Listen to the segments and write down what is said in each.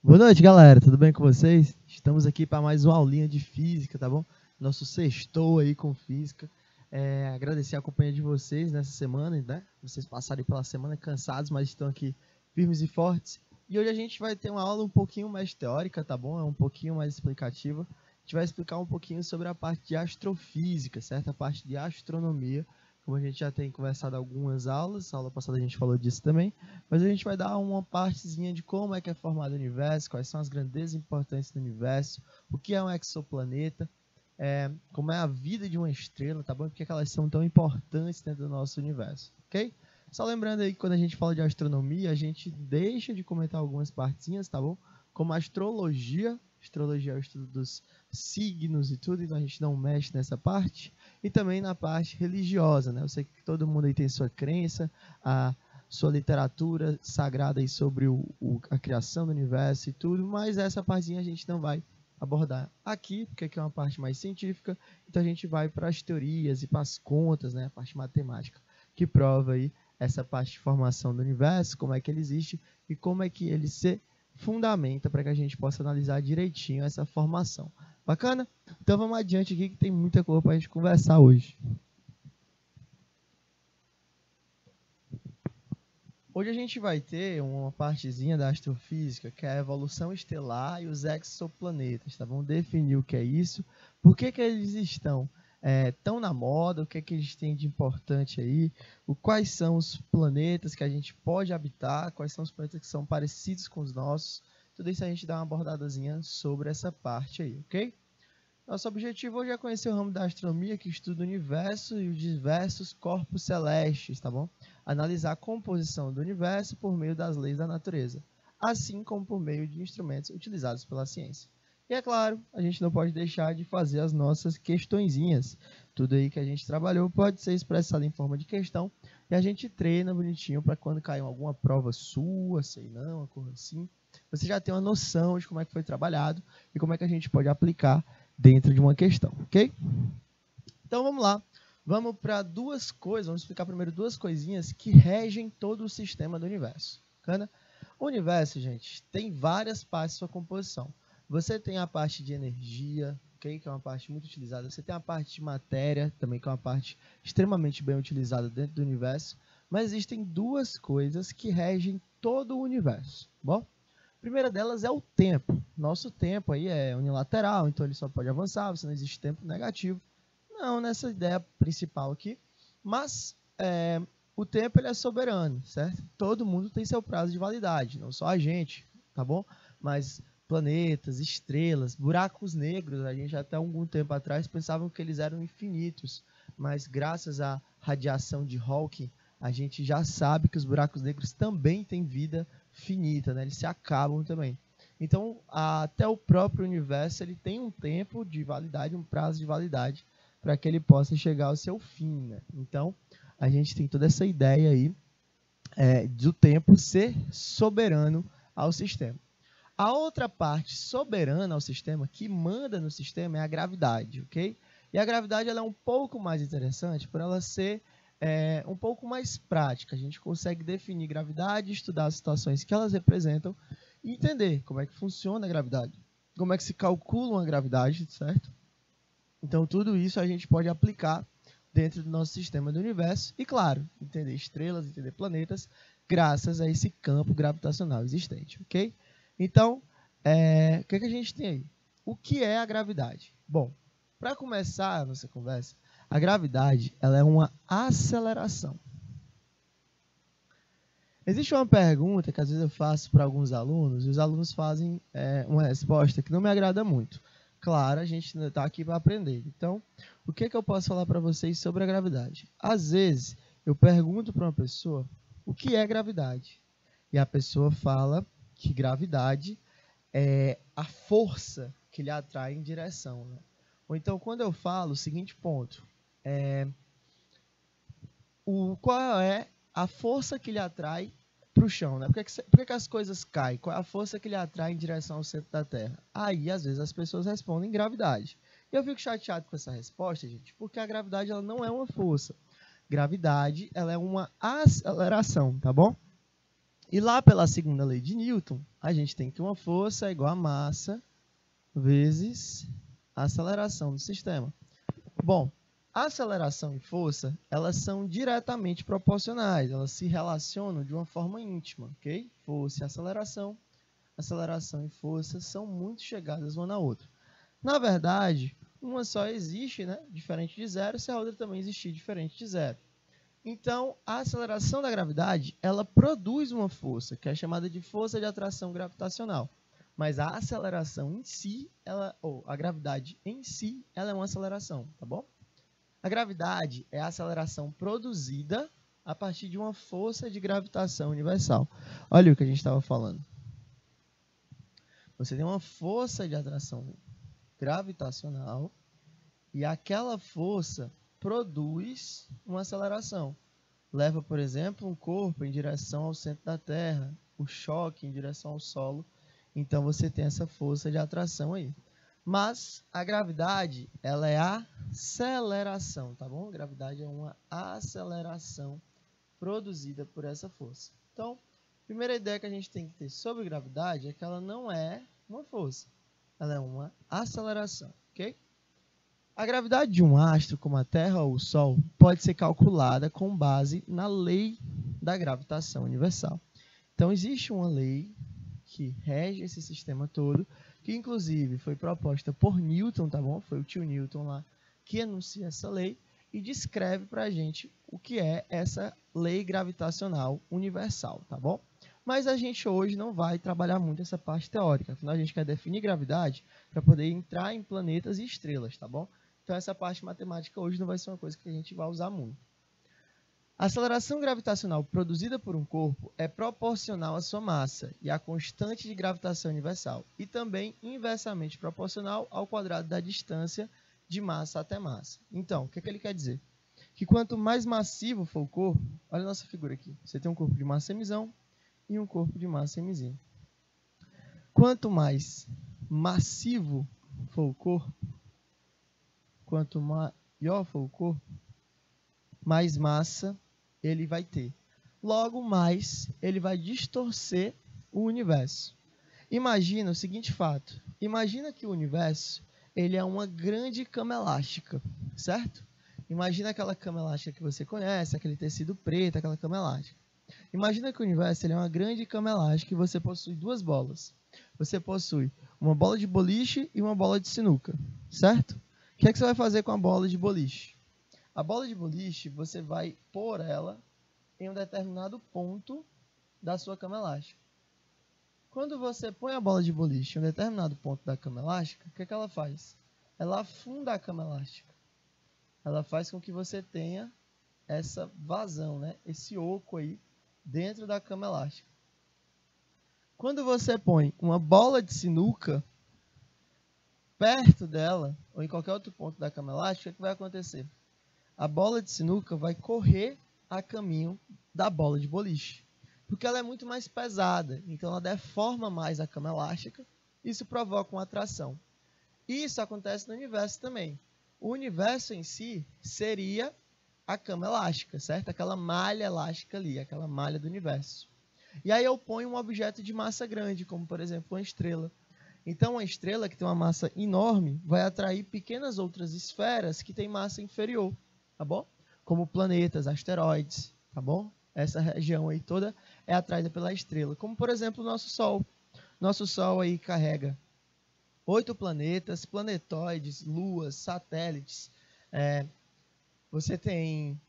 Boa noite, galera. Tudo bem com vocês? Estamos aqui para mais uma aulinha de física, tá bom? Nosso sextou aí com física. Agradecer a companhia de vocês nessa semana, né? Vocês passaram pela semana cansados, mas estão aqui firmes e fortes. E hoje a gente vai ter uma aula um pouquinho mais teórica, tá bom? É um pouquinho mais explicativa. A gente vai explicar um pouquinho sobre a parte de astrofísica, certo? A parte de astronomia. Como a gente já tem conversado algumas aulas, a aula passada a gente falou disso também, mas a gente vai dar uma partezinha de como é que é formado o universo, quais são as grandezas importantes do universo, o que é um exoplaneta, como é a vida de uma estrela, tá bom? Por que elas são tão importantes dentro do nosso universo, ok? Só lembrando aí que quando a gente fala de astronomia, a gente deixa de comentar algumas partezinhas, tá bom? Como a astrologia. Astrologia é o estudo dos signos e tudo, então a gente não mexe nessa parte. E também na parte religiosa, né? Eu sei que todo mundo aí tem sua crença, a sua literatura sagrada aí sobre a criação do universo e tudo, mas essa partezinha a gente não vai abordar aqui, porque aqui é uma parte mais científica, então a gente vai para as teorias e para as contas, né? A parte matemática, que prova aí essa parte de formação do universo, como é que ele existe e como é que ele se fundamenta para que a gente possa analisar direitinho essa formação. Bacana? Então vamos adiante aqui que tem muita coisa para a gente conversar hoje. Hoje a gente vai ter uma partezinha da astrofísica, que é a evolução estelar e os exoplanetas, tá? Vamos definir o que é isso, por que eles estão tão na moda, o que eles têm de importante aí, quais são os planetas que a gente pode habitar, quais são os planetas que são parecidos com os nossos, tudo isso a gente dá uma abordadazinha sobre essa parte aí, ok? Nosso objetivo hoje é conhecer o ramo da astronomia que estuda o universo e os diversos corpos celestes, tá bom? Analisar a composição do universo por meio das leis da natureza, assim como por meio de instrumentos utilizados pela ciência. E é claro, a gente não pode deixar de fazer as nossas questõezinhas. Tudo aí que a gente trabalhou pode ser expressado em forma de questão e a gente treina bonitinho para quando cair alguma prova sua, sei não, uma coisa assim, você já tem uma noção de como é que foi trabalhado e como é que a gente pode aplicar dentro de uma questão, ok? Então vamos lá, vamos para duas coisas, vamos explicar primeiro duas coisinhas que regem todo o sistema do universo. Bacana? O universo, gente, tem várias partes de sua composição. Você tem a parte de energia, okay, que é uma parte muito utilizada. Você tem a parte de matéria, também que é uma parte extremamente bem utilizada dentro do universo. Mas existem duas coisas que regem todo o universo, bom? A primeira delas é o tempo. Nosso tempo aí é unilateral, então ele só pode avançar, você não existe tempo negativo. Não nessa ideia principal aqui, mas o tempo ele é soberano, certo? Todo mundo tem seu prazo de validade, não só a gente, tá bom? Mas planetas, estrelas, buracos negros, a gente até algum tempo atrás pensavam que eles eram infinitos, mas graças à radiação de Hawking, a gente já sabe que os buracos negros também têm vida finita, né? Eles se acabam também. Então, até o próprio universo ele tem um tempo de validade, um prazo de validade, para que ele possa chegar ao seu fim, né? Então, a gente tem toda essa ideia aí do tempo ser soberano ao sistema. A outra parte soberana ao sistema, que manda no sistema, é a gravidade, ok? E a gravidade ela é um pouco mais interessante por ela ser um pouco mais prática. A gente consegue definir gravidade, estudar as situações que elas representam e entender como é que funciona a gravidade, como é que se calcula uma gravidade, certo? Então, tudo isso a gente pode aplicar dentro do nosso sistema do universo e, claro, entender estrelas, entender planetas, graças a esse campo gravitacional existente, ok? Então, o que a gente tem aí? O que é a gravidade? Bom, para começar a nossa conversa, a gravidade ela é uma aceleração. Existe uma pergunta que às vezes eu faço para alguns alunos, e os alunos fazem uma resposta que não me agrada muito. Claro, a gente está aqui para aprender. Então, o que eu posso falar para vocês sobre a gravidade? Às vezes, eu pergunto para uma pessoa o que é gravidade. E a pessoa fala que gravidade é a força que lhe atrai em direção, né? Ou então, quando eu falo o seguinte ponto, qual é a força que lhe atrai para o chão, né? Por que as coisas caem? Qual é a força que lhe atrai em direção ao centro da Terra? Aí, às vezes, as pessoas respondem gravidade. E eu fico chateado com essa resposta, gente, porque a gravidade ela não é uma força. Gravidade ela é uma aceleração, tá bom? E lá pela segunda lei de Newton, a gente tem que uma força é igual a massa vezes a aceleração do sistema. Bom, a aceleração e força, elas são diretamente proporcionais, elas se relacionam de uma forma íntima, ok? Força e aceleração e força são muito chegadas uma na outra. Na verdade, uma só existe, né, diferente de zero, se a outra também existir diferente de zero. Então, a aceleração da gravidade, ela produz uma força, que é chamada de força de atração gravitacional. Mas a aceleração em si, a gravidade em si, ela é uma aceleração, tá bom? A gravidade é a aceleração produzida a partir de uma força de gravitação universal. Olha o que a gente estava falando. Você tem uma força de atração gravitacional e aquela força produz uma aceleração. Leva, por exemplo, um corpo em direção ao centro da Terra, o choque em direção ao solo. Então, você tem essa força de atração aí. Mas a gravidade, ela é a aceleração, tá bom? A gravidade é uma aceleração produzida por essa força. Então, a primeira ideia que a gente tem que ter sobre gravidade é que ela não é uma força. Ela é uma aceleração, ok? A gravidade de um astro, como a Terra ou o Sol, pode ser calculada com base na lei da gravitação universal. Então, existe uma lei que rege esse sistema todo, que inclusive foi proposta por Newton, tá bom? Foi o tio Newton lá que enuncia essa lei e descreve para a gente o que é essa lei gravitacional universal, tá bom? Mas a gente hoje não vai trabalhar muito essa parte teórica, afinal a gente quer definir gravidade para poder entrar em planetas e estrelas, tá bom? Então essa parte matemática hoje não vai ser uma coisa que a gente vai usar muito. A aceleração gravitacional produzida por um corpo é proporcional à sua massa e à constante de gravitação universal, e também inversamente proporcional ao quadrado da distância de massa até massa. Então, o que ele quer dizer? Que quanto mais massivo for o corpo, olha a nossa figura aqui, você tem um corpo de massa mzão e um corpo de massa mzinho. Quanto mais massivo for o corpo, quanto maior for o corpo, mais massa ele vai ter. Logo, mais ele vai distorcer o universo. Imagina o seguinte fato. Imagina que o universo ele é uma grande cama elástica, certo? Imagina aquela cama elástica que você conhece, aquele tecido preto, aquela cama elástica. Imagina que o universo ele é uma grande cama elástica e você possui duas bolas. Você possui uma bola de boliche e uma bola de sinuca, certo? O que é que você vai fazer com a bola de boliche? A bola de boliche, você vai pôr ela em um determinado ponto da sua cama elástica. Quando você põe a bola de boliche em um determinado ponto da cama elástica, o que é que ela faz? Ela afunda a cama elástica. Ela faz com que você tenha essa vazão, né? Esse oco aí dentro da cama elástica. Quando você põe uma bola de sinuca perto dela, ou em qualquer outro ponto da cama elástica, o que vai acontecer? A bola de sinuca vai correr a caminho da bola de boliche, porque ela é muito mais pesada, então ela deforma mais a cama elástica, isso provoca uma atração. Isso acontece no universo também. O universo em si seria a cama elástica, certo? Aquela malha elástica ali, aquela malha do universo. E aí eu ponho um objeto de massa grande, como por exemplo uma estrela. Então uma estrela que tem uma massa enorme vai atrair pequenas outras esferas que têm massa inferior, tá bom? Como planetas, asteroides, tá bom? Essa região aí toda é atraída pela estrela. Como, por exemplo, o nosso Sol. Nosso Sol aí carrega 8 planetas, planetóides, luas, satélites. Você tem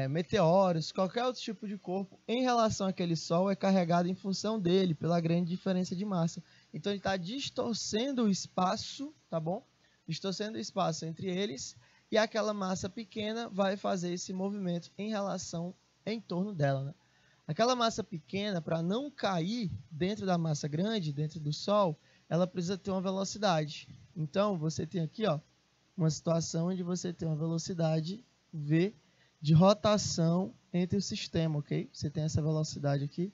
meteoros, qualquer outro tipo de corpo em relação àquele Sol é carregado em função dele, pela grande diferença de massa. Então, ele está distorcendo o espaço, tá bom? Distorcendo o espaço entre eles, e aquela massa pequena vai fazer esse movimento em torno dela, né? Aquela massa pequena, para não cair dentro da massa grande, dentro do Sol, ela precisa ter uma velocidade. Então, você tem aqui, ó, uma situação onde você tem uma velocidade v de rotação entre o sistema, ok? Você tem essa velocidade aqui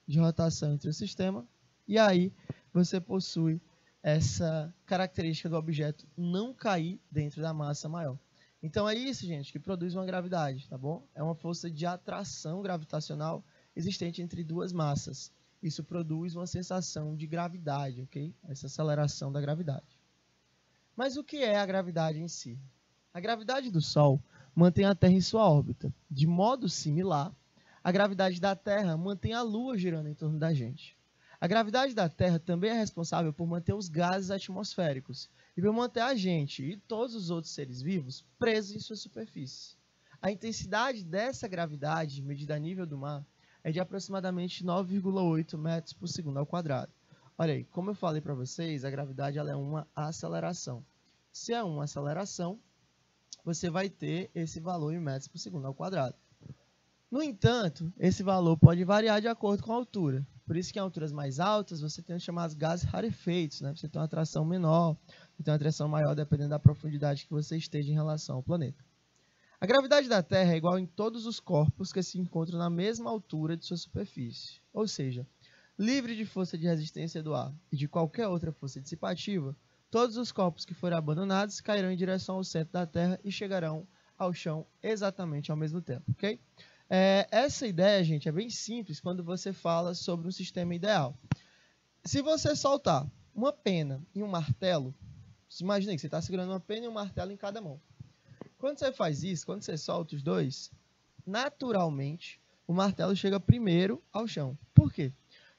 de rotação entre o sistema, e aí você possui essa característica do objeto não cair dentro da massa maior. Então é isso, gente, que produz uma gravidade, tá bom? É uma força de atração gravitacional existente entre duas massas. Isso produz uma sensação de gravidade, ok? Essa aceleração da gravidade. Mas o que é a gravidade em si? A gravidade do Sol mantém a Terra em sua órbita. De modo similar, a gravidade da Terra mantém a Lua girando em torno da gente. A gravidade da Terra também é responsável por manter os gases atmosféricos e por manter a gente e todos os outros seres vivos presos em sua superfície. A intensidade dessa gravidade, medida a nível do mar, é de aproximadamente 9,8 metros por segundo ao quadrado. Olha aí, como eu falei para vocês, a gravidade ela é uma aceleração. Se é uma aceleração, você vai ter esse valor em metros por segundo ao quadrado. No entanto, esse valor pode variar de acordo com a altura. Por isso que em alturas mais altas, você tem os chamados gases rarefeitos, né? Você tem uma atração menor, você tem uma atração maior, dependendo da profundidade que você esteja em relação ao planeta. A gravidade da Terra é igual em todos os corpos que se encontram na mesma altura de sua superfície. Ou seja, livre de força de resistência do ar e de qualquer outra força dissipativa, todos os corpos que forem abandonados cairão em direção ao centro da Terra e chegarão ao chão exatamente ao mesmo tempo, ok? Essa ideia, gente, é bem simples quando você fala sobre um sistema ideal. Se você soltar uma pena e um martelo, imagine que você está segurando uma pena e um martelo em cada mão. Quando você faz isso, quando você solta os dois, naturalmente, o martelo chega primeiro ao chão. Por quê?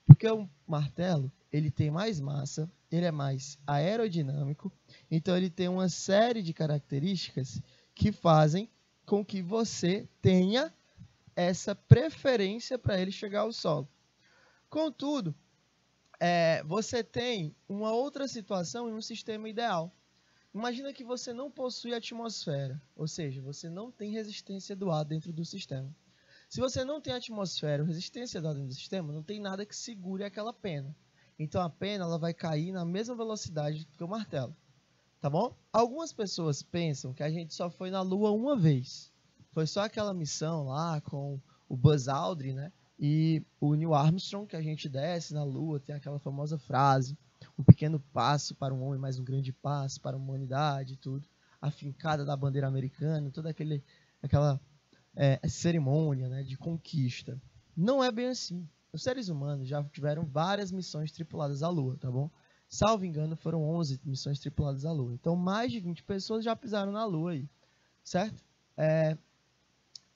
Porque o martelo ele tem mais massa, ele é mais aerodinâmico, então ele tem uma série de características que fazem com que você tenha essa preferência para ele chegar ao solo. Contudo, você tem uma outra situação em um sistema ideal. Imagina que você não possui atmosfera, ou seja, você não tem resistência do ar dentro do sistema. Se você não tem atmosfera ou resistência do ar dentro do sistema, não tem nada que segure aquela pena. Então a pena ela vai cair na mesma velocidade que o martelo. Tá bom? Algumas pessoas pensam que a gente só foi na Lua uma vez. Foi só aquela missão lá com o Buzz Aldrin, né? E o Neil Armstrong, que a gente desce na Lua, tem aquela famosa frase: um pequeno passo para um homem, mas um grande passo para a humanidade, tudo. A fincada da bandeira americana, toda aquela cerimônia, né, de conquista. Não é bem assim. Os seres humanos já tiveram várias missões tripuladas à Lua, tá bom? Salvo engano, foram 11 missões tripuladas à Lua. Então, mais de 20 pessoas já pisaram na Lua aí, certo?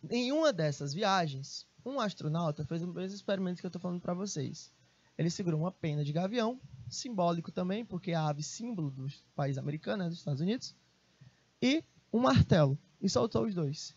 Em uma dessas viagens, um astronauta fez o mesmo experimento que eu estou falando para vocês. Ele segurou uma pena de gavião, simbólico também, porque é a ave símbolo do país americano, né, dos Estados Unidos, e um martelo, e soltou os dois.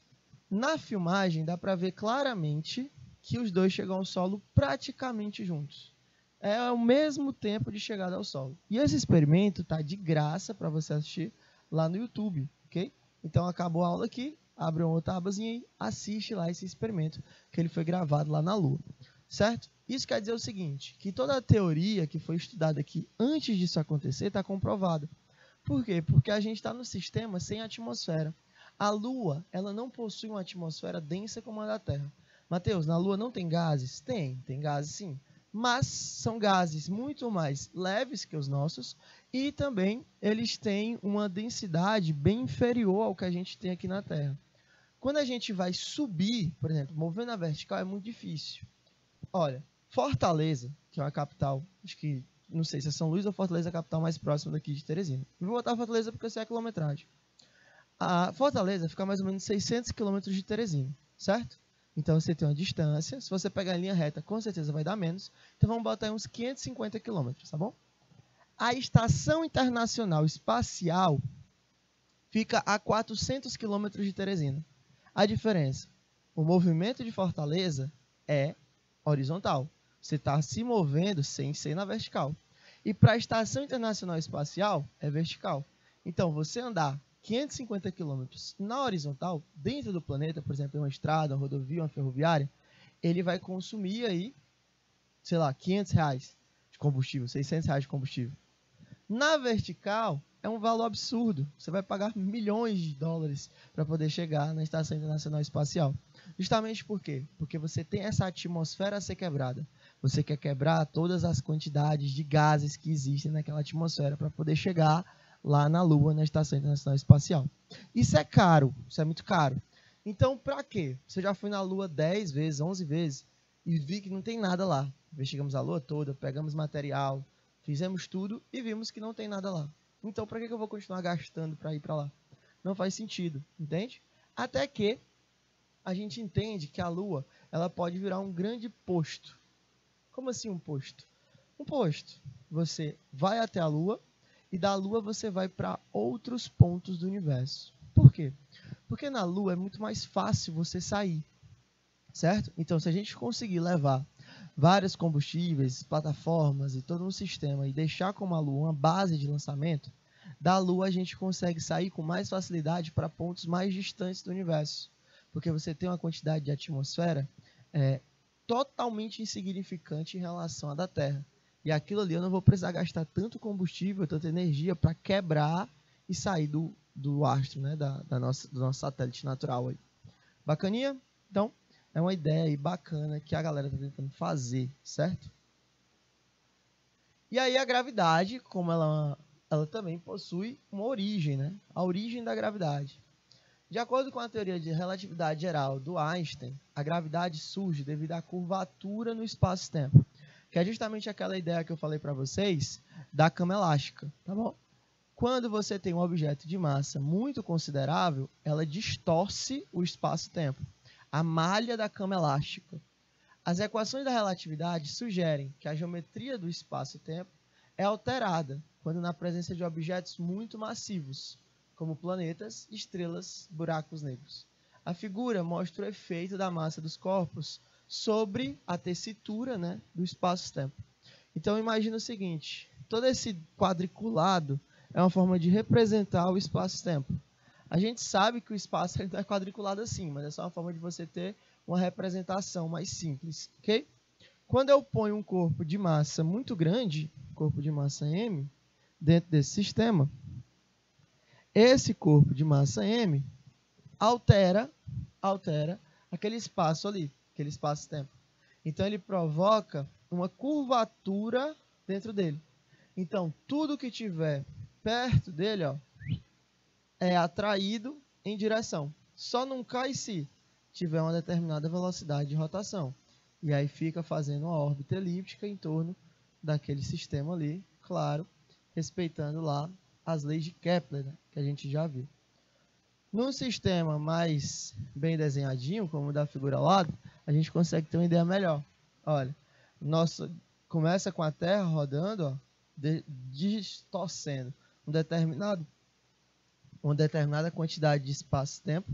Na filmagem, dá para ver claramente que os dois chegam ao solo praticamente juntos. É o mesmo tempo de chegada ao solo. E esse experimento está de graça para você assistir lá no YouTube, ok? Então, acabou a aula aqui, abre uma outra abazinha e assiste lá esse experimento, que ele foi gravado lá na Lua, certo? Isso quer dizer o seguinte, que toda a teoria que foi estudada aqui antes disso acontecer está comprovada. Por quê? Porque a gente está no sistema sem atmosfera. A Lua, ela não possui uma atmosfera densa como a da Terra. Mateus, na Lua não tem gases? Tem gases sim. Mas são gases muito mais leves que os nossos e também eles têm uma densidade bem inferior ao que a gente tem aqui na Terra. Quando a gente vai subir, por exemplo, mover na vertical é muito difícil. Olha, Fortaleza, que é uma capital, acho que, não sei se é São Luís ou Fortaleza, a capital mais próxima daqui de Teresina. Eu vou botar Fortaleza porque eu sei a quilometragem. A Fortaleza fica a mais ou menos 600 quilômetros de Teresina, certo? Então você tem uma distância, se você pegar a linha reta, com certeza vai dar menos. Então vamos botar aí uns 550 quilômetros, tá bom? A Estação Internacional Espacial fica a 400 quilômetros de Teresina. A diferença, o movimento de Fortaleza é horizontal. Você está se movendo sem ser na vertical. E para a Estação Internacional Espacial é vertical. Então você andar 550 quilômetros na horizontal, dentro do planeta, por exemplo, uma estrada, uma rodovia, uma ferroviária, ele vai consumir aí, sei lá, R$500 de combustível, R$600 de combustível. Na vertical, é um valor absurdo. Você vai pagar milhões de dólares para poder chegar na Estação Internacional Espacial. Justamente por quê? Porque você tem essa atmosfera a ser quebrada. Você quer quebrar todas as quantidades de gases que existem naquela atmosfera para poder chegar lá na Lua, na Estação Internacional Espacial. Isso é caro, isso é muito caro. Então, para quê? Você já foi na Lua 10 vezes, 11 vezes, e vi que não tem nada lá. Investigamos a Lua toda, pegamos material, fizemos tudo e vimos que não tem nada lá. Então, para que eu vou continuar gastando para ir para lá? Não faz sentido, entende? Até que a gente entende que a Lua ela pode virar um grande posto. Como assim um posto? Um posto. Você vai até a Lua e da Lua você vai para outros pontos do universo. Por quê? Porque na Lua é muito mais fácil você sair, certo? Então, se a gente conseguir levar vários combustíveis, plataformas e todo um sistema e deixar como a Lua uma base de lançamento, da Lua a gente consegue sair com mais facilidade para pontos mais distantes do universo. Porque você tem uma quantidade de atmosfera totalmente insignificante em relação à da Terra. E aquilo ali eu não vou precisar gastar tanto combustível, tanta energia para quebrar e sair do astro, né? do nosso satélite natural. Aí. Bacaninha? Então, é uma ideia aí bacana que a galera está tentando fazer, certo? E aí a gravidade, como ela também possui uma origem, né? A origem da gravidade. De acordo com a teoria de relatividade geral do Einstein, a gravidade surge devido à curvatura no espaço-tempo, que é justamente aquela ideia que eu falei para vocês da cama elástica, tá bom? Quando você tem um objeto de massa muito considerável, ela distorce o espaço-tempo, a malha da cama elástica. As equações da relatividade sugerem que a geometria do espaço-tempo é alterada quando na presença de objetos muito massivos, como planetas, estrelas, buracos negros. A figura mostra o efeito da massa dos corpos sobre a tessitura, né, do espaço-tempo. Então, imagina o seguinte, todo esse quadriculado é uma forma de representar o espaço-tempo. A gente sabe que o espaço não é quadriculado assim, mas é só uma forma de você ter uma representação mais simples, ok? Quando eu ponho um corpo de massa muito grande, corpo de massa M, dentro desse sistema, esse corpo de massa M altera aquele espaço ali, aquele espaço-tempo. Então, ele provoca uma curvatura dentro dele. Então, tudo que tiver perto dele, ó, é atraído em direção. Só não cai se tiver uma determinada velocidade de rotação. E aí fica fazendo uma órbita elíptica em torno daquele sistema ali, claro, respeitando lá as leis de Kepler, né, que a gente já viu. Num sistema mais bem desenhadinho, como o da figura ao lado, a gente consegue ter uma ideia melhor. Olha, começa com a Terra rodando, ó, distorcendo uma determinada quantidade de espaço-tempo,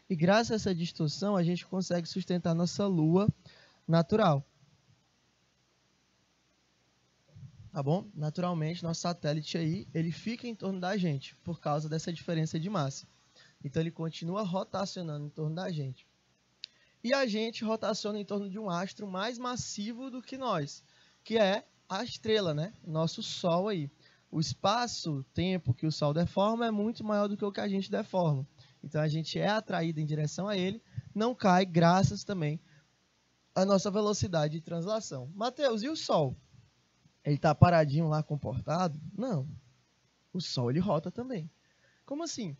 e graças a essa distorção a gente consegue sustentar nossa Lua natural. Tá bom? Naturalmente, nosso satélite aí, ele fica em torno da gente, por causa dessa diferença de massa. Então, ele continua rotacionando em torno da gente. E a gente rotaciona em torno de um astro mais massivo do que nós, que é a estrela, né? Nosso Sol aí. O espaço-tempo que o Sol deforma é muito maior do que o que a gente deforma. Então, a gente é atraído em direção a ele, não cai, graças também à nossa velocidade de translação. Mateus, e o Sol? Ele está paradinho lá, comportado? Não. O Sol, ele rota também. Como assim?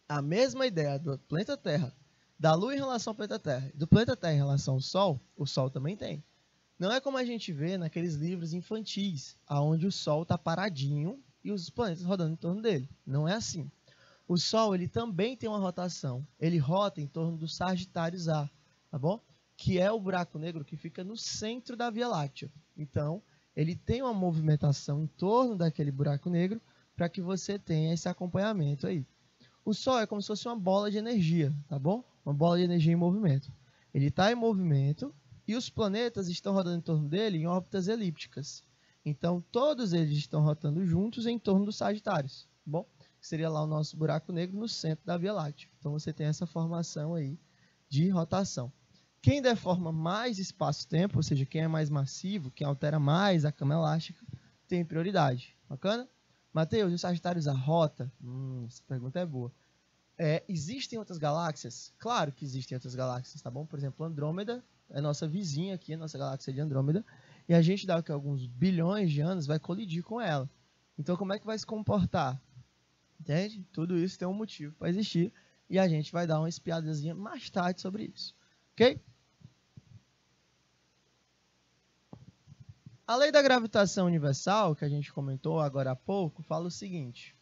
A mesma ideia do planeta Terra, da Lua em relação ao planeta Terra, do planeta Terra em relação ao Sol, o Sol também tem. Não é como a gente vê naqueles livros infantis, onde o Sol está paradinho e os planetas rodando em torno dele. Não é assim. O Sol, ele também tem uma rotação. Ele rota em torno do Sagitários A, tá bom? Que é o buraco negro que fica no centro da Via Láctea. Então, ele tem uma movimentação em torno daquele buraco negro para que você tenha esse acompanhamento aí. O Sol é como se fosse uma bola de energia, tá bom? Uma bola de energia em movimento. Ele está em movimento e os planetas estão rodando em torno dele em órbitas elípticas. Então, todos eles estão rotando juntos em torno dos Sagitários, tá bom? Que seria lá o nosso buraco negro no centro da Via Láctea. Então, você tem essa formação aí de rotação. Quem deforma mais espaço-tempo, ou seja, quem é mais massivo, quem altera mais a cama elástica, tem prioridade. Bacana? Mateus, e os Sagitários a rota? Essa pergunta é boa. Existem outras galáxias? Claro que existem outras galáxias, tá bom? Por exemplo, Andrômeda é nossa vizinha aqui, a nossa galáxia de Andrômeda, e a gente, daqui a alguns bilhões de anos, vai colidir com ela. Então, como é que vai se comportar? Entende? Tudo isso tem um motivo para existir, e a gente vai dar uma espiadazinha mais tarde sobre isso. Ok? A lei da gravitação universal, que a gente comentou agora há pouco, fala o seguinte.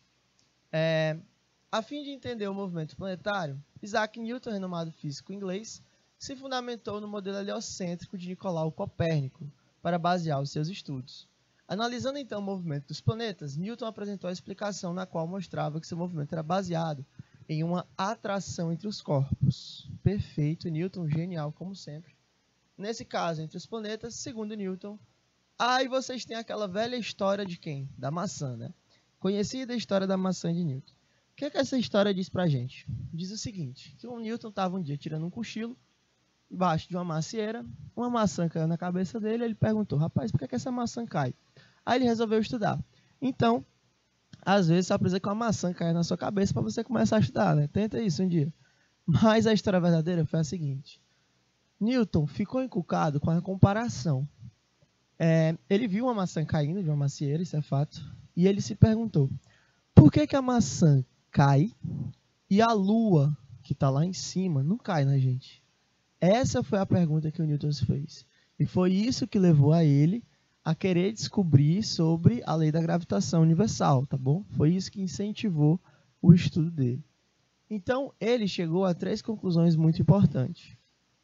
A fim de entender o movimento planetário, Isaac Newton, renomado físico inglês, se fundamentou no modelo heliocêntrico de Nicolau Copérnico para basear os seus estudos. Analisando então o movimento dos planetas, Newton apresentou a explicação na qual mostrava que seu movimento era baseado em uma atração entre os corpos. Perfeito, Newton, genial como sempre. Nesse caso, entre os planetas, segundo Newton. Aí vocês têm aquela velha história de quem? Da maçã, né? Conhecida história da maçã de Newton. O que é que essa história diz pra gente? Diz o seguinte, que o Newton estava um dia tirando um cochilo, embaixo de uma macieira, uma maçã caiu na cabeça dele, ele perguntou, rapaz, por que essa maçã cai? Aí ele resolveu estudar. Então, às vezes só precisa que uma maçã caia na sua cabeça para você começar a estudar, né? Tenta isso um dia. Mas a história verdadeira foi a seguinte. Newton ficou encucado com a comparação. Ele viu uma maçã caindo de uma macieira, isso é fato, e ele se perguntou, por que a maçã cai e a lua, que está lá em cima, não cai na gente? Essa foi a pergunta que o Newton se fez. E foi isso que levou a ele a querer descobrir sobre a lei da gravitação universal, tá bom? Foi isso que incentivou o estudo dele. Então, ele chegou a 3 conclusões muito importantes.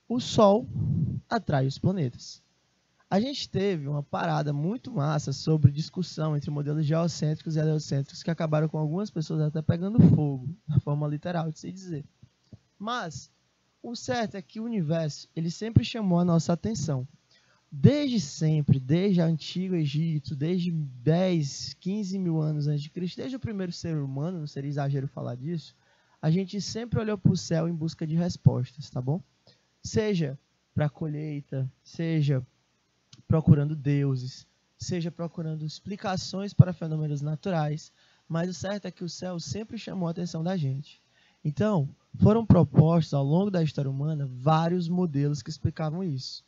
O Sol atrai os planetas. A gente teve uma parada muito massa sobre discussão entre modelos geocêntricos e heliocêntricos que acabaram com algumas pessoas até pegando fogo, na forma literal de se dizer. Mas o certo é que o universo ele sempre chamou a nossa atenção. Desde sempre, desde o Antigo Egito, desde 10, 15 mil anos antes de Cristo, desde o primeiro ser humano, não seria exagero falar disso, a gente sempre olhou para o céu em busca de respostas, tá bom? Seja para a colheita, seja procurando deuses, seja procurando explicações para fenômenos naturais, mas o certo é que o céu sempre chamou a atenção da gente. Então, foram propostos ao longo da história humana vários modelos que explicavam isso.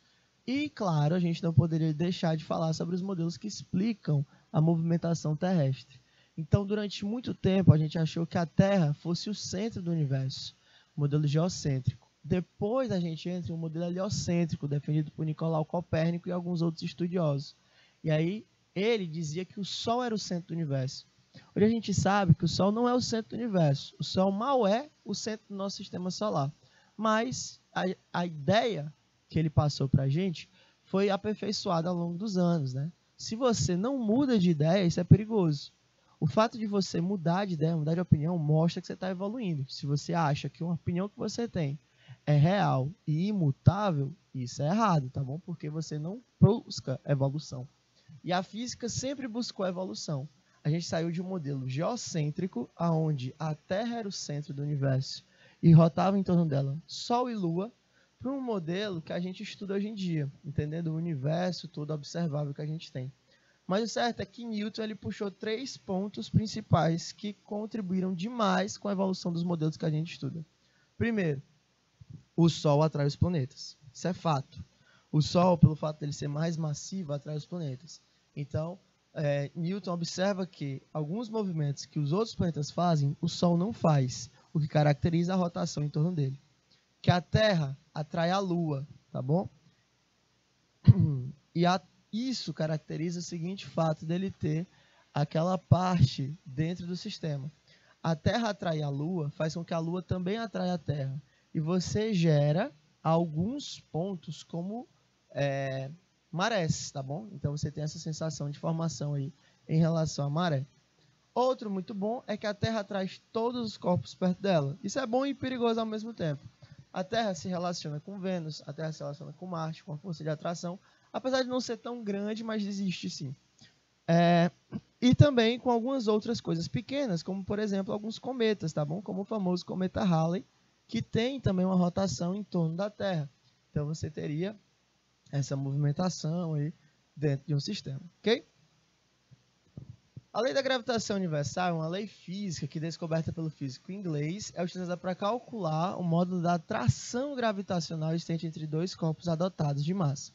E, claro, a gente não poderia deixar de falar sobre os modelos que explicam a movimentação terrestre. Então, durante muito tempo, a gente achou que a Terra fosse o centro do universo, modelo geocêntrico. Depois, a gente entra em um modelo heliocêntrico, defendido por Nicolau Copérnico e alguns outros estudiosos. E aí, ele dizia que o Sol era o centro do universo. Hoje a gente sabe que o Sol não é o centro do universo. O Sol mal é o centro do nosso sistema solar. Mas a ideia que ele passou para a gente foi aperfeiçoada ao longo dos anos, né? Se você não muda de ideia, isso é perigoso. O fato de você mudar de ideia, mudar de opinião, mostra que você está evoluindo. Se você acha que uma opinião que você tem é real e imutável, isso é errado, tá bom? Porque você não busca evolução. E a física sempre buscou a evolução. A gente saiu de um modelo geocêntrico, onde a Terra era o centro do universo e rotava em torno dela Sol e Lua, para um modelo que a gente estuda hoje em dia, entendendo o universo todo observável que a gente tem. Mas o certo é que Newton ele puxou 3 pontos principais que contribuíram demais com a evolução dos modelos que a gente estuda. Primeiro, o Sol atrai os planetas. Isso é fato. O Sol, pelo fato dele ser mais massivo, atrai os planetas. Então, Newton observa que alguns movimentos que os outros planetas fazem, o Sol não faz, o que caracteriza a rotação em torno dele. Que a Terra atrai a Lua, tá bom? E isso caracteriza o seguinte fato dele ter aquela parte dentro do sistema. A Terra atrai a Lua, faz com que a Lua também atraia a Terra. E você gera alguns pontos como marés, tá bom? Então você tem essa sensação de formação aí em relação à maré. Outro muito bom é que a Terra traz todos os corpos perto dela. Isso é bom e perigoso ao mesmo tempo. A Terra se relaciona com Vênus, a Terra se relaciona com Marte, com a força de atração, apesar de não ser tão grande, mas existe sim. E também com algumas outras coisas pequenas, como por exemplo alguns cometas, tá bom? Como o famoso cometa Halley, que tem também uma rotação em torno da Terra. Então você teria essa movimentação aí dentro de um sistema, ok? A lei da gravitação universal é uma lei física que, descoberta pelo físico inglês, é utilizada para calcular o módulo da atração gravitacional existente entre 2 corpos adotados de massa.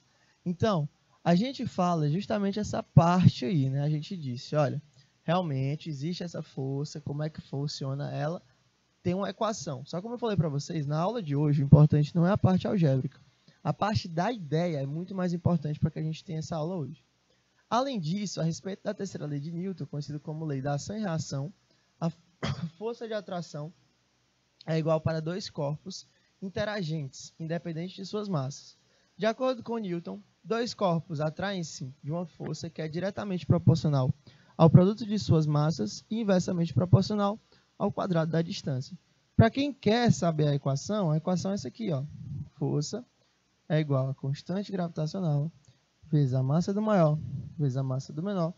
Então, a gente fala justamente essa parte aí, né? A gente disse, olha, realmente existe essa força, como é que funciona ela? Tem uma equação. Só como eu falei para vocês, na aula de hoje, o importante não é a parte algébrica. A parte da ideia é muito mais importante para que a gente tenha essa aula hoje. Além disso, a respeito da terceira lei de Newton, conhecida como lei da ação e reação, a força de atração é igual para dois corpos interagentes, independente de suas massas. De acordo com Newton, dois corpos atraem-se de uma força que é diretamente proporcional ao produto de suas massas e inversamente proporcional ao quadrado da distância. Para quem quer saber a equação é essa aqui, ó. Força é igual a constante gravitacional vezes a massa do maior vezes a massa do menor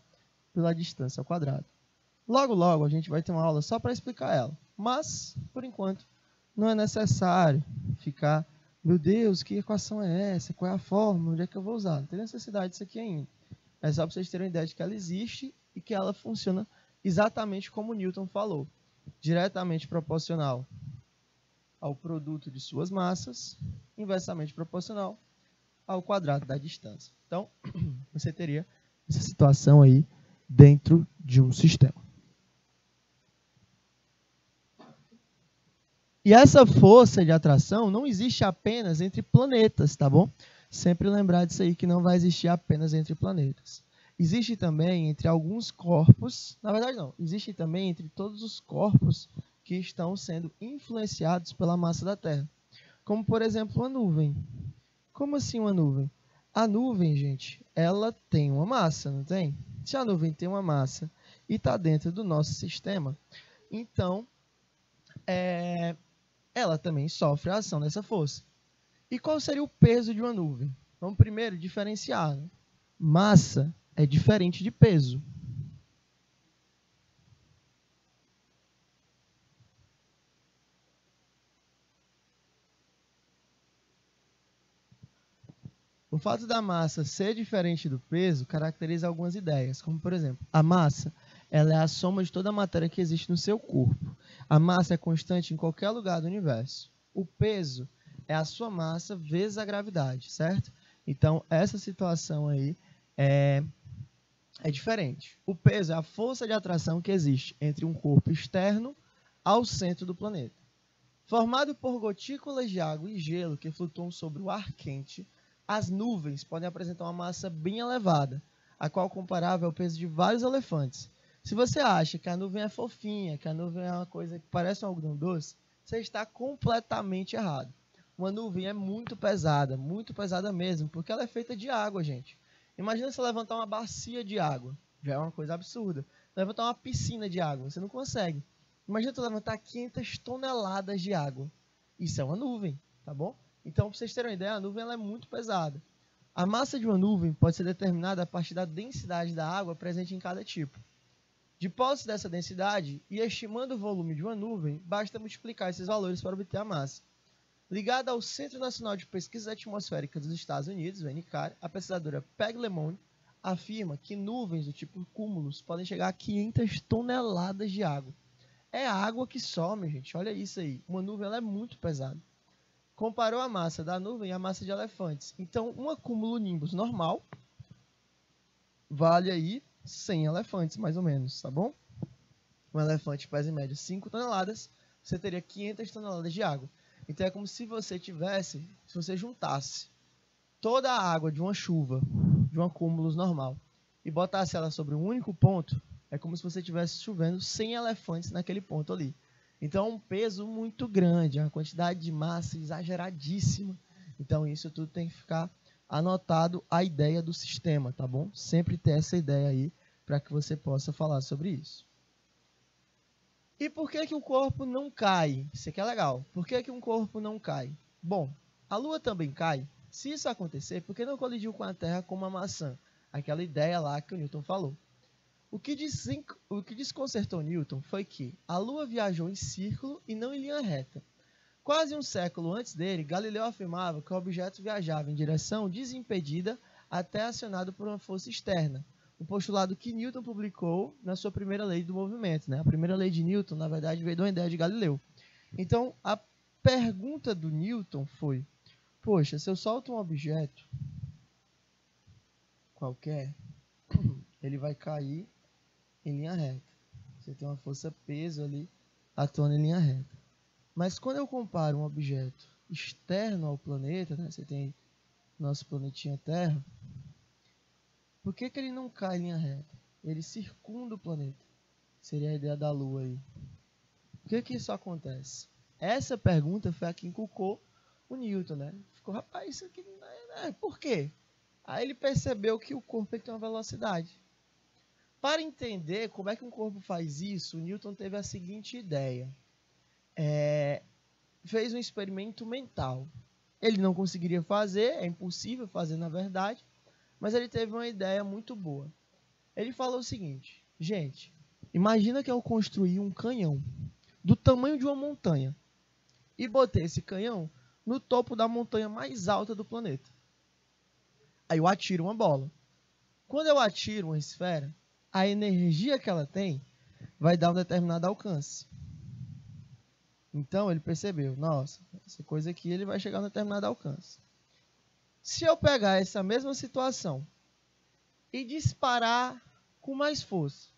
pela distância ao quadrado. Logo, logo, a gente vai ter uma aula só para explicar ela. Mas, por enquanto, não é necessário ficar, meu Deus, que equação é essa? Qual é a fórmula? Onde é que eu vou usar? Não tem necessidade disso aqui ainda. É só para vocês terem uma ideia de que ela existe e que ela funciona exatamente como Newton falou. Diretamente proporcional ao produto de suas massas, inversamente proporcional ao quadrado da distância. Então, você teria essa situação aí dentro de um sistema. E essa força de atração não existe apenas entre planetas, tá bom? Sempre lembrar disso aí, que não vai existir apenas entre planetas. Existe também entre alguns corpos, na verdade não, existe também entre todos os corpos que estão sendo influenciados pela massa da Terra. Como, por exemplo, uma nuvem. Como assim uma nuvem? A nuvem, gente, ela tem uma massa, não tem? Se a nuvem tem uma massa e está dentro do nosso sistema, então ela também sofre a ação dessa força. E qual seria o peso de uma nuvem? Vamos primeiro diferenciar. Né? Massa é diferente de peso. O fato da massa ser diferente do peso caracteriza algumas ideias, como, por exemplo, a massa ela é a soma de toda a matéria que existe no seu corpo. A massa é constante em qualquer lugar do universo. O peso é a sua massa vezes a gravidade, certo? Então, essa situação aí é diferente. O peso é a força de atração que existe entre um corpo externo ao centro do planeta. Formado por gotículas de água e gelo que flutuam sobre o ar quente, as nuvens podem apresentar uma massa bem elevada, a qual é comparável ao peso de vários elefantes. Se você acha que a nuvem é fofinha, que a nuvem é uma coisa que parece um algodão doce, você está completamente errado. Uma nuvem é muito pesada mesmo, porque ela é feita de água, gente. Imagina você levantar uma bacia de água, já é uma coisa absurda. Levantar uma piscina de água, você não consegue. Imagina você levantar 500 toneladas de água. Isso é uma nuvem, tá bom? Então, para vocês terem uma ideia, a nuvem ela é muito pesada. A massa de uma nuvem pode ser determinada a partir da densidade da água presente em cada tipo. De posse dessa densidade e estimando o volume de uma nuvem, basta multiplicar esses valores para obter a massa. Ligada ao Centro Nacional de Pesquisas Atmosféricas dos Estados Unidos, o NCAR, a pesquisadora Peg Lemon afirma que nuvens do tipo cúmulos podem chegar a 500 toneladas de água. É a água que some, gente. Olha isso aí. Uma nuvem ela é muito pesada. Comparou a massa da nuvem à massa de elefantes. Então, um cumulonimbus normal vale aí 100 elefantes, mais ou menos, tá bom? Um elefante pesa em média 5 toneladas, você teria 500 toneladas de água. Então, é como se você juntasse toda a água de uma chuva, de um cúmulos normal, e botasse ela sobre um único ponto, é como se você estivesse chovendo 100 elefantes naquele ponto ali. Então, é um peso muito grande, é uma quantidade de massa exageradíssima. Então, isso tudo tem que ficar anotado a ideia do sistema, tá bom? Sempre ter essa ideia aí para que você possa falar sobre isso. E por que que o corpo não cai? Isso aqui é legal. Por que que um corpo não cai? Bom, a Lua também cai. Se isso acontecer, por que não colidiu com a Terra como uma maçã? Aquela ideia lá que o Newton falou. O que desconcertou Newton foi que a Lua viajou em círculo e não em linha reta. Quase um século antes dele, Galileu afirmava que o objeto viajava em direção desimpedida até acionado por uma força externa. O postulado que Newton publicou na sua primeira lei do movimento. Né? A primeira lei de Newton, na verdade, veio de uma ideia de Galileu. Então, a pergunta do Newton foi, poxa, se eu solto um objeto qualquer, ele vai cair em linha reta. Você tem uma força-peso ali atuando em linha reta. Mas quando eu comparo um objeto externo ao planeta, né, você tem nosso planetinha Terra, Por que ele não cai em linha reta? Ele circunda o planeta. Seria a ideia da Lua aí. Por que isso acontece? Essa pergunta foi a que inculcou o Newton, né? Ficou, rapaz, isso aqui por quê? Aí ele percebeu que o corpo tem uma velocidade. Para entender como é que um corpo faz isso, o Newton teve a seguinte ideia. Fez um experimento mental. Ele não conseguiria fazer, é impossível fazer na verdade, mas ele teve uma ideia muito boa. Ele falou o seguinte, gente, imagina que eu construí um canhão do tamanho de uma montanha e botei esse canhão no topo da montanha mais alta do planeta. Aí eu atiro uma bola. Quando eu atiro uma esfera, a energia que ela tem vai dar um determinado alcance. Então ele percebeu, nossa, essa coisa aqui ele vai chegar a um determinado alcance. Se eu pegar essa mesma situação e disparar com mais força,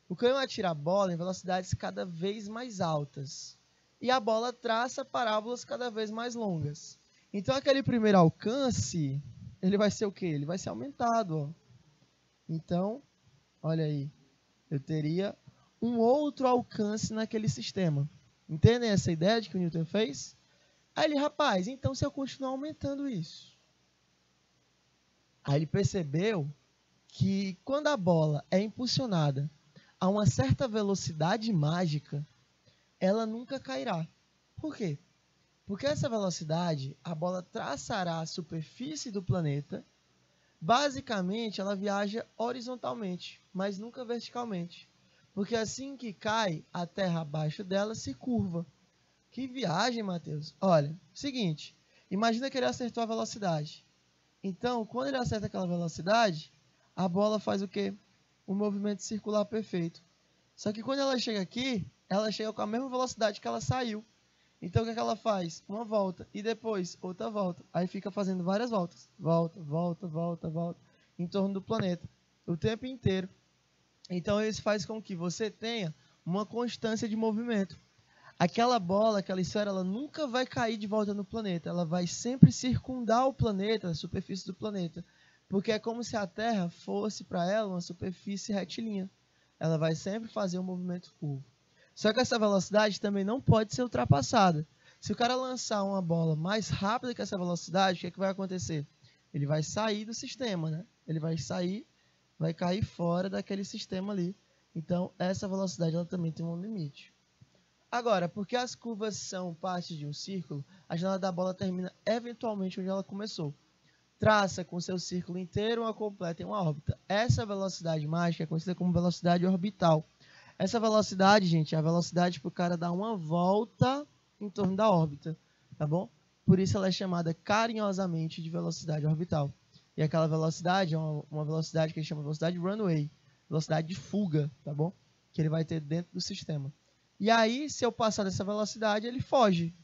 o canhão atira a bola em velocidades cada vez mais altas. E a bola traça parábolas cada vez mais longas. Então aquele primeiro alcance, ele vai ser o quê? Ele vai ser aumentado. Ó. Então, olha aí, eu teria um outro alcance naquele sistema. Entendem essa ideia de que o Newton fez? Aí ele, rapaz, então se eu continuar aumentando isso? Aí ele percebeu que quando a bola é impulsionada a uma certa velocidade mágica, ela nunca cairá. Por quê? Porque essa velocidade, a bola traçará a superfície do planeta. Basicamente, ela viaja horizontalmente, mas nunca verticalmente. Porque assim que cai, a terra abaixo dela se curva. Que viagem, Matheus. Olha, seguinte, imagina que ele acertou a velocidade. Então, quando ele acerta aquela velocidade, a bola faz o quê? Um movimento circular perfeito. Só que quando ela chega aqui, ela chega com a mesma velocidade que ela saiu. Então, o que ela faz? Uma volta e depois outra volta. Aí fica fazendo várias voltas. Volta, volta, volta, volta. Em torno do planeta. O tempo inteiro. Então, isso faz com que você tenha uma constância de movimento. Aquela bola, aquela esfera, ela nunca vai cair de volta no planeta. Ela vai sempre circundar o planeta, a superfície do planeta. Porque é como se a Terra fosse para ela uma superfície retilínea. Ela vai sempre fazer um movimento curvo. Só que essa velocidade também não pode ser ultrapassada. Se o cara lançar uma bola mais rápida que essa velocidade, o que, é que vai acontecer? Ele vai sair do sistema, né? Ele vai sair, vai cair fora daquele sistema ali. Então, essa velocidade ela também tem um limite. Agora, porque as curvas são parte de um círculo, a janela da bola termina eventualmente onde ela começou. Traça com seu círculo inteiro uma completa em uma órbita. Essa velocidade mágica é conhecida como velocidade orbital. Essa velocidade, gente, é a velocidade para o cara dar uma volta em torno da órbita, tá bom? Por isso ela é chamada carinhosamente de velocidade orbital. E aquela velocidade é uma velocidade que a gente chama de velocidade runway, velocidade de fuga, tá bom? Que ele vai ter dentro do sistema. E aí, se eu passar dessa velocidade, ele foge.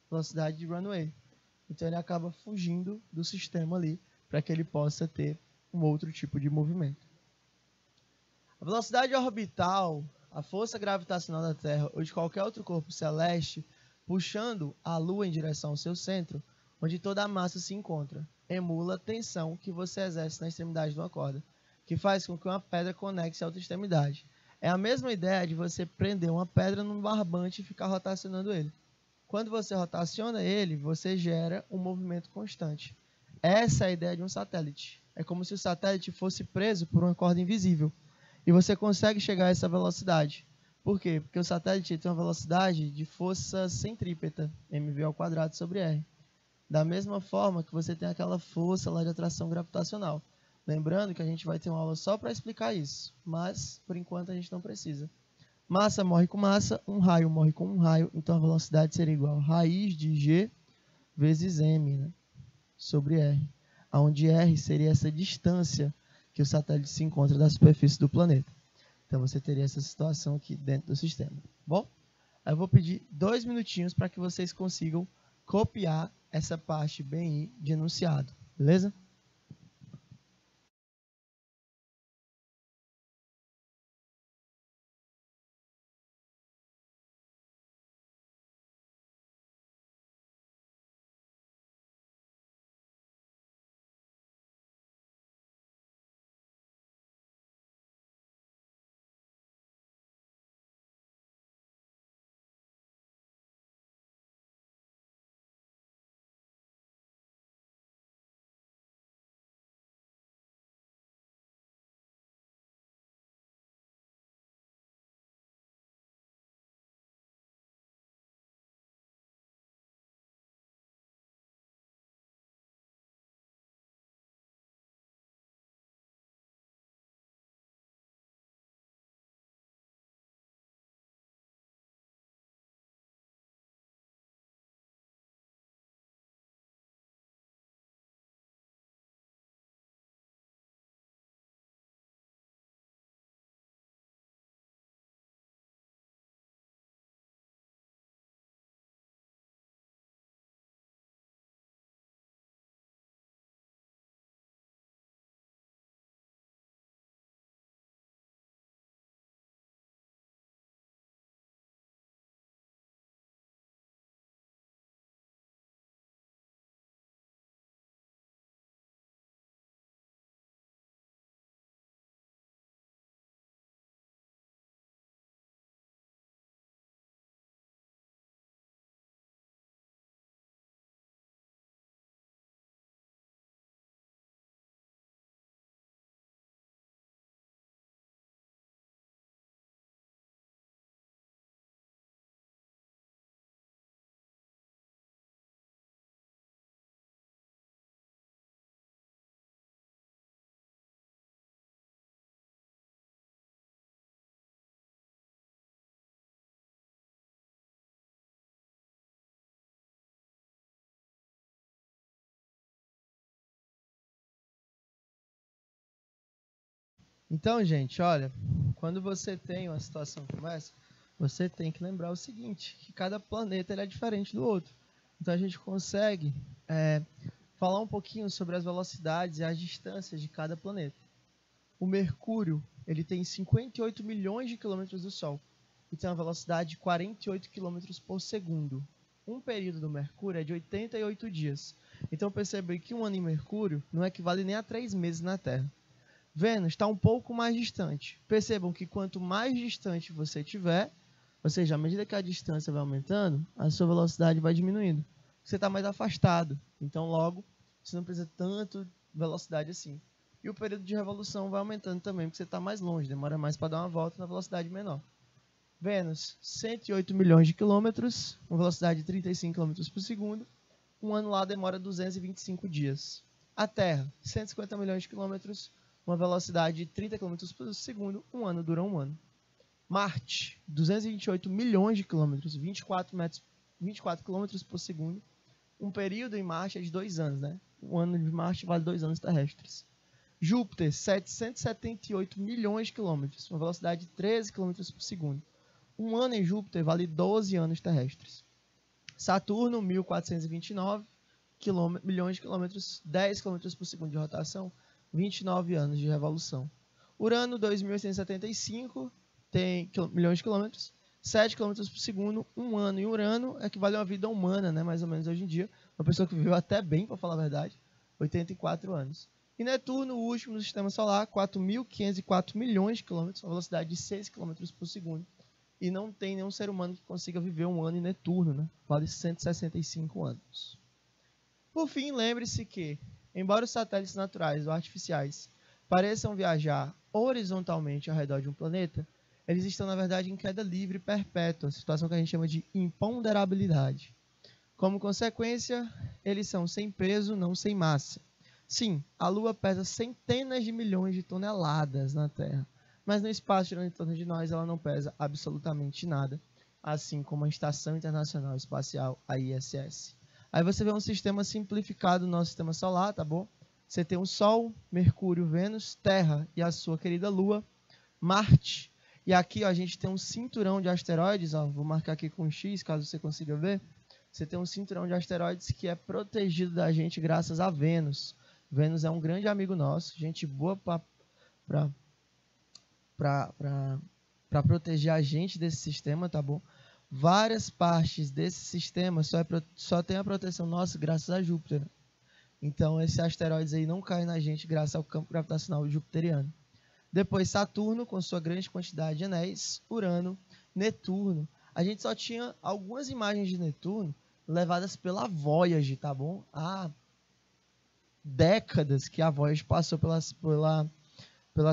Velocidade de runway. Então ele acaba fugindo do sistema ali, para que ele possa ter um outro tipo de movimento. A velocidade orbital, a força gravitacional da Terra ou de qualquer outro corpo celeste, puxando a Lua em direção ao seu centro, onde toda a massa se encontra, emula a tensão que você exerce na extremidade de uma corda, que faz com que uma pedra conecte a outra extremidade. É a mesma ideia de você prender uma pedra num barbante e ficar rotacionando ele. Quando você rotaciona ele, você gera um movimento constante. Essa é a ideia de um satélite. É como se o satélite fosse preso por uma corda invisível. E você consegue chegar a essa velocidade. Por quê? Porque o satélite tem uma velocidade de força centrípeta, mv² sobre r. Da mesma forma que você tem aquela força lá de atração gravitacional. Lembrando que a gente vai ter uma aula só para explicar isso, mas por enquanto a gente não precisa. Massa morre com massa, um raio morre com um raio, então a velocidade seria igual a raiz de g vezes m, né, sobre r, onde r seria essa distância que o satélite se encontra da superfície do planeta. Então você teria essa situação aqui dentro do sistema. Bom, eu vou pedir 2 minutinhos para que vocês consigam copiar essa parte bem aí de enunciado, beleza? Então, gente, olha, quando você tem uma situação como essa, você tem que lembrar o seguinte, que cada planeta ele é diferente do outro. Então a gente consegue falar um pouquinho sobre as velocidades e as distâncias de cada planeta. O Mercúrio ele tem 58 milhões de quilômetros do Sol e tem uma velocidade de 48 quilômetros por segundo. Um período do Mercúrio é de 88 dias. Então perceba que um ano em Mercúrio não equivale nem a 3 meses na Terra. Vênus está um pouco mais distante. Percebam que quanto mais distante você estiver, ou seja, à medida que a distância vai aumentando, a sua velocidade vai diminuindo. Você está mais afastado, então logo você não precisa tanto velocidade assim. E o período de revolução vai aumentando também, porque você está mais longe, demora mais para dar uma volta na velocidade menor. Vênus, 108 milhões de quilômetros, com velocidade de 35 quilômetros por segundo. Um ano lá demora 225 dias. A Terra, 150 milhões de quilômetros, uma velocidade de 30 km por segundo, um ano dura um ano. Marte, 228 milhões de quilômetros, 24 km por segundo. Um período em Marte é de 2 anos, né? Um ano de Marte vale 2 anos terrestres. Júpiter, 778 milhões de quilômetros, uma velocidade de 13 km por segundo. Um ano em Júpiter vale 12 anos terrestres. Saturno, 1.429 milhões de quilômetros, 10 km por segundo de rotação, 29 anos de revolução. Urano, 2.875 milhões de quilômetros, 7 km por segundo, um ano em Urano equivale a uma vida humana, né, mais ou menos hoje em dia. Uma pessoa que viveu até bem, para falar a verdade, 84 anos. E Netuno, o último do sistema solar, 4.504 milhões de quilômetros, uma velocidade de 6 km por segundo. E não tem nenhum ser humano que consiga viver um ano em Netuno, né? Vale 165 anos. Por fim, lembre-se que, embora os satélites naturais ou artificiais pareçam viajar horizontalmente ao redor de um planeta, eles estão, na verdade, em queda livre perpétua, situação que a gente chama de imponderabilidade. Como consequência, eles são sem peso, não sem massa. Sim, a Lua pesa centenas de milhões de toneladas na Terra, mas no espaço girando em torno de nós ela não pesa absolutamente nada, assim como a Estação Internacional Espacial, a ISS. Aí você vê um sistema simplificado do nosso sistema solar, tá bom? Você tem o Sol, Mercúrio, Vênus, Terra e a sua querida Lua, Marte. E aqui ó, a gente tem um cinturão de asteroides, ó, vou marcar aqui com um X, caso você consiga ver. Você tem um cinturão de asteroides que é protegido da gente graças a Vênus. Vênus é um grande amigo nosso, gente boa para proteger a gente desse sistema, tá bom? Várias partes desse sistema só tem a proteção nossa graças a Júpiter. Então, esses asteroides aí não caem na gente graças ao campo gravitacional jupiteriano. Depois, Saturno, com sua grande quantidade de anéis. Urano, Netuno. A gente só tinha algumas imagens de Netuno levadas pela Voyager, tá bom? Há décadas que a Voyager passou pela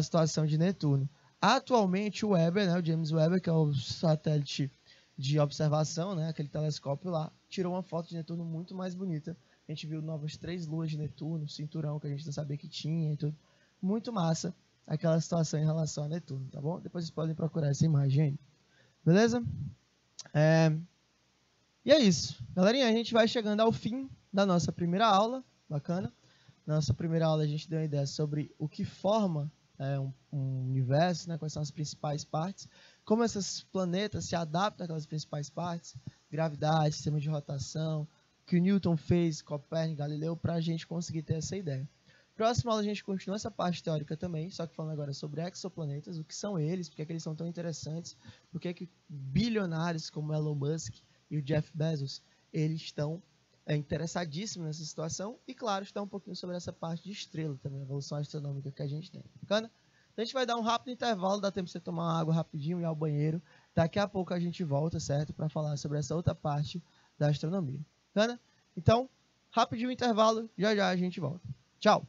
situação de Netuno. Atualmente, o Weber, né, o James Webb, que é o satélite de observação, né, aquele telescópio lá, tirou uma foto de Netuno muito mais bonita. A gente viu novas 3 luas de Netuno, cinturão que a gente não sabia que tinha e tudo. Muito massa aquela situação em relação a Netuno, tá bom? Depois vocês podem procurar essa imagem aí. Beleza? E é isso. Galerinha, a gente vai chegando ao fim da nossa primeira aula. Bacana? Na nossa primeira aula a gente deu uma ideia sobre o que forma um universo, né? Quais são as principais partes, como esses planetas se adaptam àquelas principais partes, gravidade, sistema de rotação, que o Newton fez, Copérnico, Galileu, para a gente conseguir ter essa ideia. Próxima aula a gente continua essa parte teórica também, só que falando agora sobre exoplanetas, o que são eles, por que eles são tão interessantes, por que bilionários como Elon Musk e o Jeff Bezos, eles estão interessadíssimos nessa situação e, claro, está um pouquinho sobre essa parte de estrela também, a evolução astronômica que a gente tem. Bacana? Então a gente vai dar um rápido intervalo, dá tempo de você tomar uma água rapidinho e ir ao banheiro. Daqui a pouco a gente volta, certo? Para falar sobre essa outra parte da astronomia. Bacana? Então, rapidinho intervalo, já já a gente volta. Tchau!